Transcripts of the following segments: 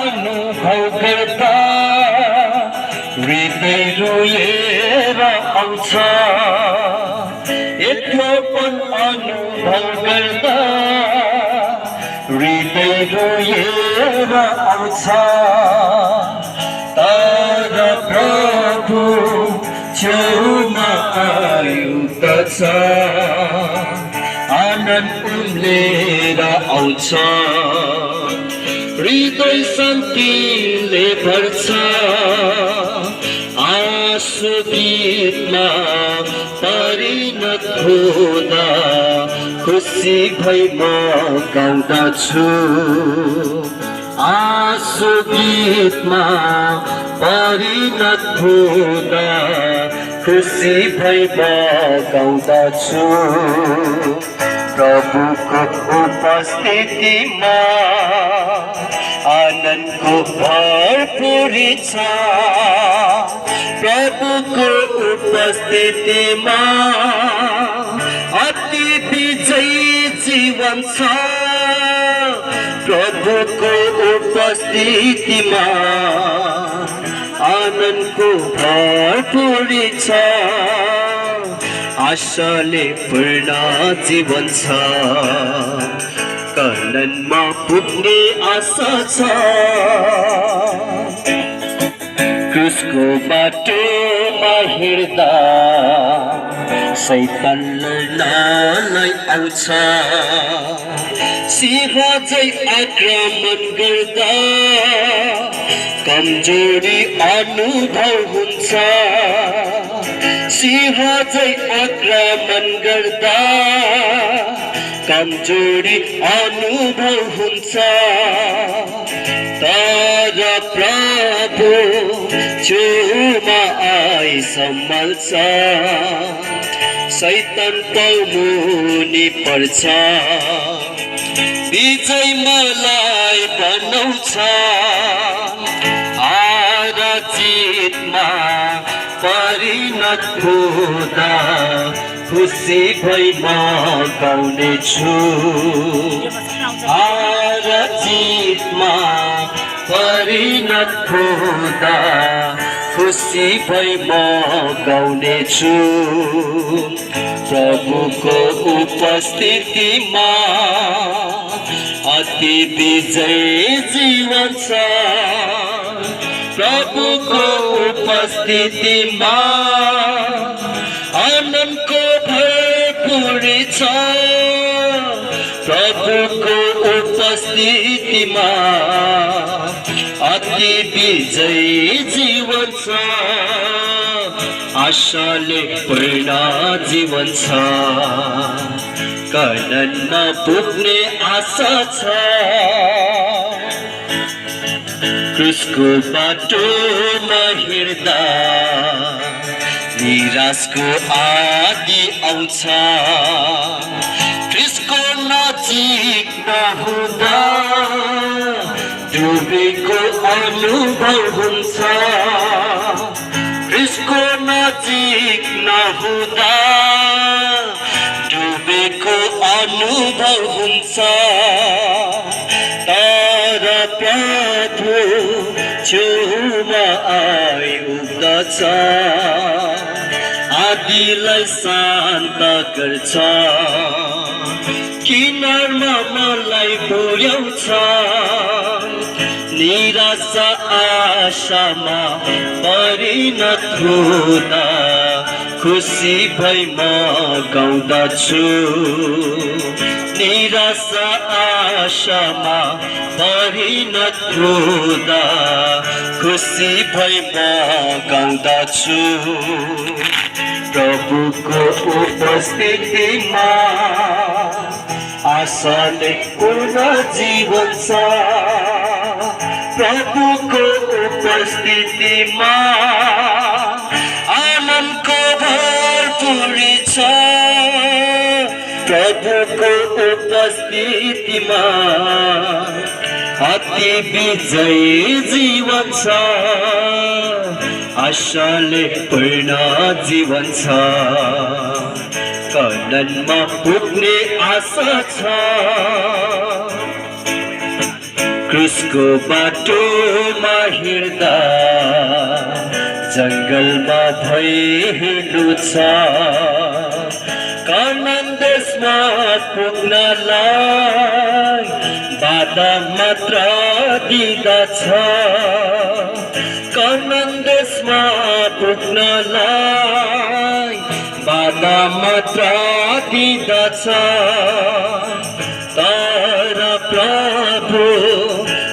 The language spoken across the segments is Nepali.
अनुभव गर्दा हृदय रोएर आउँछ एक्लोपन अनुभव गर्दा हृदय रोएर आउँछ तर प्रभु छेउमा आयुक्त छ आनन्द उम्लेर आउँछ हृदय शान्तिले भर्छ आँसु गीतमा परिणत हुँदा खुसी भई म गाउँदछु आँसु गीतमा परिणत हुँदा खुसी भई म गाउँदछु प्रभुको उपस्थितिमा आनन्दको भरपुरी छ प्रभुको उपस्थितिमा अति विजयी जीवन छ प्रभुको उपस्थितिमा आनन्दको भरपुरी छ आशाले पूर्ण जीवन छ कलनमा पुग्ने आशा छ क्रुसको बाटोमा हिँड्दा शैतान लड्नलाई आउँछ सिंह झै आक्रमण गर्दा कमजोरी अनुभव हुन्छ सिंह झै आक्रमण गर्दा कमजोरी अनुभव हुन्छ तर प्रभु छेउमा आई सम्हाल्छ शैतान पौमुनि पर्छ विजय मलाई बनाउँछ हार जितमा परिणत हुँदा खुसी भई म गाउनेछु हार जितमा परिणत हुँदा खुसी भई म गाउनेछु प्रभुको उपस्थितिमा अति विजय जीवन छ प्रभुको उपस्थितिमा आनन्दको भरपुरी छ प्रभुको उपस्थितिमा अति विजयी जीवन छ आशाले पूर्ण जीवन छ कलनमा पुग्ने आशा छ क्रुसको बाटोमा हिँड्दा निराशको आदि आउँछ क्रुसको नजिक नहुँदा डुबेको अनुभव हुन्छ क्रुसको नजिक नहुँदा डुबेको अनुभव हुन्छ तर प्रभु छेउमा आई उब्दछ आदिलाई शान्त गर्छ किनारमा मलाई पुर्याउँछ निराशा आशामा परिणत हुँदा खुसी भई म गाउँदछु निराशा आशामा परिणत हुँदा खुसी भई म गाउँदछु प्रभुको उपस्थितिमा आशाले पूर्ण जीवन छ प्रभुको उपस्थितिमा आनन्दको भरपुरी छ प्रभुको उपस्थितिमा अति विजयी जीवन छ आशाले पूर्ण जीवन छ कलनमा पुग्ने आशा छ क्रुसको बाटोमा हिँड्दा जङ्गलमा भई हिँड्नु छ कानान देशमा पुग्नलाई बाधा मात्र दिँदछ कानान देशमा पुग्नलाई बाधा मात्र दिँदछ तर प्रभु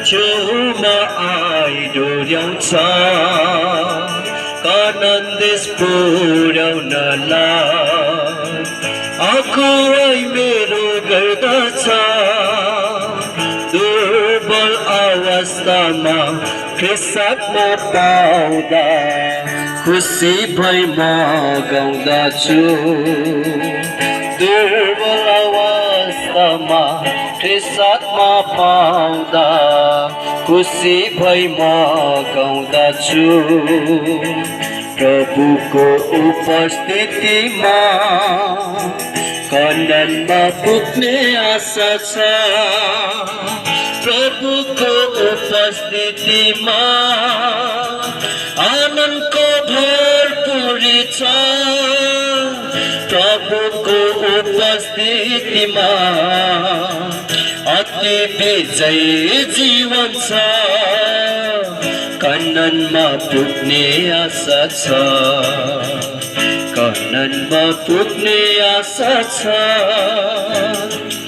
छेउमा आइडोर्याउँछ कानान देश पुर्याउनलाई अगुवाई मेरो गर्दछ दुर्बल अवस्थामा ख्रिस्टमा पाउँदा खुसी भई म गाउँदछु दुर्बल अवस्थामा ख्रिस्टमा पाउँदा खुसी भई म गाउँदछु प्रभुको उपस्थितिमा कल्याणमा पुग्ने आशा छ प्रभुको उपस्थितिमा आनन्दको भरपुरी छ प्रभुको उपस्थितिमा अति विजयी जीवन छ कल्याणमा पुग्ने आशा छ कल्याणमा पुग्ने आशा छ